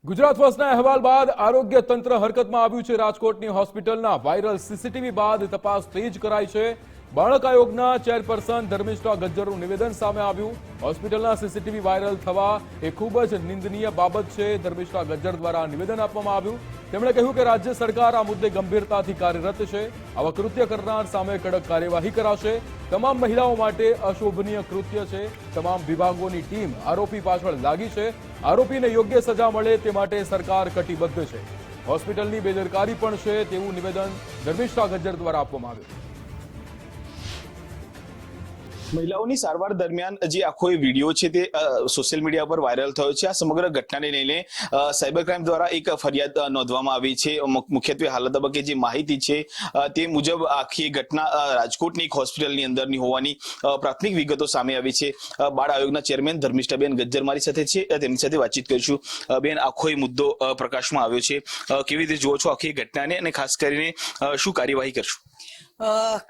ગુજરાત ફર્સ્ટના અહેવાલ બાદ આરોગ્ય તંત્ર હરકતમાં આવ્યું છે। રાજકોટની હોસ્પિટલના વાયરલ સીસીટીવી બાદ તપાસ તેજ કરાઈ છે। બાળક આયોગના ચેરપર્સન ધર્મિષ્ઠા ગજ્જરનું નિવેદન સામે આવ્યું। હોસ્પિટલના સીસીટીવી વાયરલ થવા એ ખૂબ જ નિંદનીય બાબત છે। ધર્મિષ્ઠા ગજ્જર દ્વારા નિવેદન આપવામાં આવ્યું। તેમણે કહ્યું કે રાજ્ય સરકાર આ મુદ્દે ગંભીરતાથી કાર્યરત છે। આવા કૃત્ય કરનાર સામે કડક કાર્યવાહી કરાશે। તમામ મહિલાઓ માટે અશોભનીય કૃત્ય છે। તમામ વિભાગોની ટીમ આરોપી પાછળ લાગી છે। આરોપીને યોગ્ય સજા મળે તે માટે સરકાર કટિબદ્ધ છે। હોસ્પિટલની બેદરકારી પણ છે તેવું નિવેદન ધર્મિષ્ઠા ગજ્જર દ્વારા આપવામાં આવ્યું। મહિલાઓની સારવાર દરમિયાન જે આખો વિડીયો છે તે સોશિયલ મીડિયા પર વાયરલ થયો છે। આ સમગ્ર ઘટનાને લઈને સાયબર ક્રાઇમ દ્વારા એક ફરિયાદ નોંધવામાં આવી છે। મુખ્યત્વે હાલ તબક્કે જે માહિતી છે તે મુજબ આખી ઘટના રાજકોટની એક હોસ્પિટલની અંદરની હોવાની પ્રાથમિક વિગતો સામે આવી છે। બાળ આયોગના ચેરમેન ધર્મિષ્ઠાબેન ગજ્જર મારી સાથે છે, તેમની સાથે વાતચીત કરીશું। બેન, આખો મુદ્દો પ્રકાશમાં આવ્યો છે, કેવી રીતે જુઓ છો આખી ઘટનાને અને ખાસ કરીને શું કાર્યવાહી કરશું?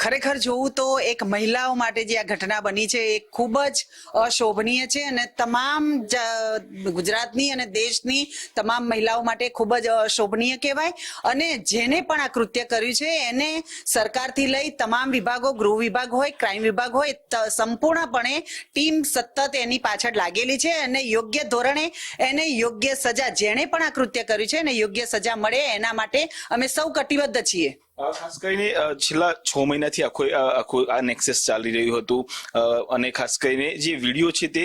ખરેખર જોવું તો એક મહિલાઓ માટે જે આ ઘટના બની છે એ ખૂબ જ અશોભનીય છે અને તમામ ગુજરાતની અને દેશની તમામ મહિલાઓ માટે ખૂબ જ અશોભનીય કહેવાય। અને જેને પણ આ કૃત્ય કર્યું છે એને સરકારથી લઈ તમામ વિભાગો, ગૃહ વિભાગ હોય, ક્રાઇમ વિભાગ હોય, સંપૂર્ણપણે ટીમ સતત એની પાછળ લાગેલી છે અને યોગ્ય ધોરણે એને યોગ્ય સજા, જેણે પણ આ કૃત્ય કર્યું છે એને યોગ્ય સજા મળે એના માટે અમે સૌ કટિબદ્ધ છીએ। ખાસ કરીને છેલ્લા 6 મહિનાથી આખું આ નેક્સસ ચાલી રહ્યું હતું અને ખાસ કરીને જે વિડીયો છે તે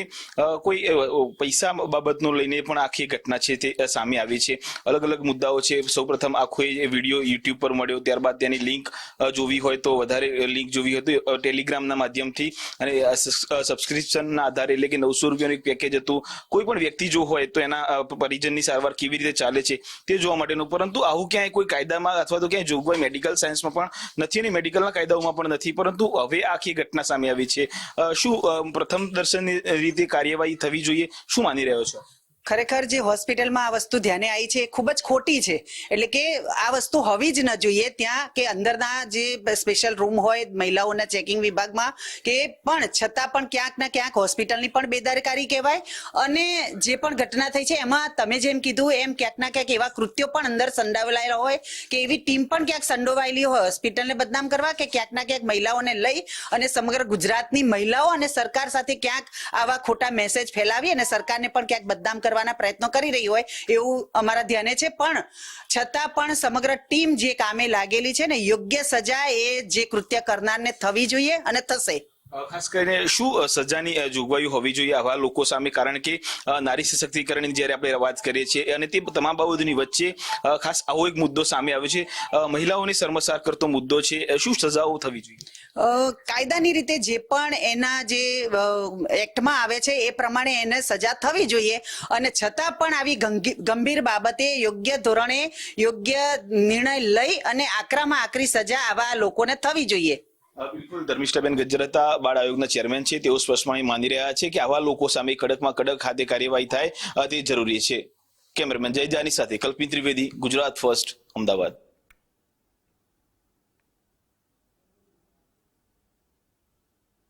કોઈ પૈસા બાબતનો લઈને પણ આખી ઘટના છે તે સામે આવી છે। અલગ અલગ મુદ્દાઓ છે। સૌપ્રથમ આખો વિડીયો યુટ્યુબ પર મળ્યો, ત્યારબાદ તેની લિંક જોવી હોય તો વધારે લિંક જોવી હોય તો ટેલિગ્રામના માધ્યમથી અને સબસ્ક્રિપ્શનના આધારે, એટલે કે 900 રૂપિયાનું એક પેકેજ હતું। કોઈ પણ વ્યક્તિ જો હોય તો એના પરિજનની સારવાર કેવી રીતે ચાલે છે તે જોવા માટેનું, પરંતુ આવું ક્યાંય કોઈ કાયદામાં અથવા તો ક્યાંય જોગવાઈ મેડિકલ સાયન્સમાં પણ નથી અને મેડિકલના કાયદાઓમાં પણ નથી, પરંતુ હવે આખી ઘટના સામે આવી છે। શું પ્રથમ દર્શનની રીતે કાર્યવાહી થવી જોઈએ? શું માની રહ્યો છો? ખરેખર જે હોસ્પિટલમાં આ વસ્તુ ધ્યાને આવી છે એ ખૂબ જ ખોટી છે। એટલે કે આ વસ્તુ હોવી જ ન જોઈએ ત્યાં, કે અંદરના જે સ્પેશિયલ રૂમ હોય મહિલાઓના ચેકિંગ વિભાગમાં, કે પણ છતાં પણ ક્યાંક ને ક્યાંક હોસ્પિટલની પણ બેદરકારી કહેવાય। અને જે પણ ઘટના થઈ છે એમાં તમે જેમ કીધું એમ ક્યાંક ના ક્યાંક એવા કૃત્યો પણ અંદર સંડોવાયેલા હોય કે એવી ટીમ પણ ક્યાંક સંડોવાયેલી હોય હોસ્પિટલને બદનામ કરવા, કે ક્યાંક ના ક્યાંક મહિલાઓને લઈ અને સમગ્ર ગુજરાતની મહિલાઓ અને સરકાર સાથે ક્યાંક આવા ખોટા મેસેજ ફેલાવી અને સરકારને પણ ક્યાંક બદનામ કરવાના પ્રયત્નો કરી રહી હોય એવું અમારા ધ્યાને છે। પણ છતાં પણ સમગ્ર ટીમ જે કામે લાગેલી છે ને, યોગ્ય સજા એ જે કૃત્ય કરનારને થવી જોઈએ અને થશે। ખાસ કરીને શું સજાની જોગવાઈઓ હોવી જોઈએ આવા લોકો સામે? કારણ કે નારી સશક્તિકરણની જ્યારે આપણે વાત કરીએ છીએ અને તે તમામ બાબતોની વચ્ચે ખાસ આવો એક મુદ્દો સામે આવ્યો છે, મહિલાઓને શર્મસાર કરતો મુદ્દો છે। શું સજાઓ થવી જોઈએ? કાયદાની રીતે જે પણ એના જે એક્ટમાં આવે છે એ પ્રમાણે એને સજા થવી જોઈએ અને છતાં પણ આવી ગંભીર બાબતે યોગ્ય ધોરણે યોગ્ય નિર્ણય લઈ અને આકરામાં આકરી સજા આવા લોકોને થવી જોઈએ। બિલકુલ, ધર્મિષ્ઠાબેન ગજ્જર હતા, બાળ આયોગના ચેરમેન છે। તેઓ સ્પષ્ટપણે માની રહ્યા છે કે આવા લોકો સામે કડકમાં કડક ખાતે કાર્યવાહી થાય તે જરૂરી છે। કેમેરામેન જય જાની સાથે કલ્પિત ત્રિવેદી, ગુજરાત ફર્સ્ટ, અમદાવાદ।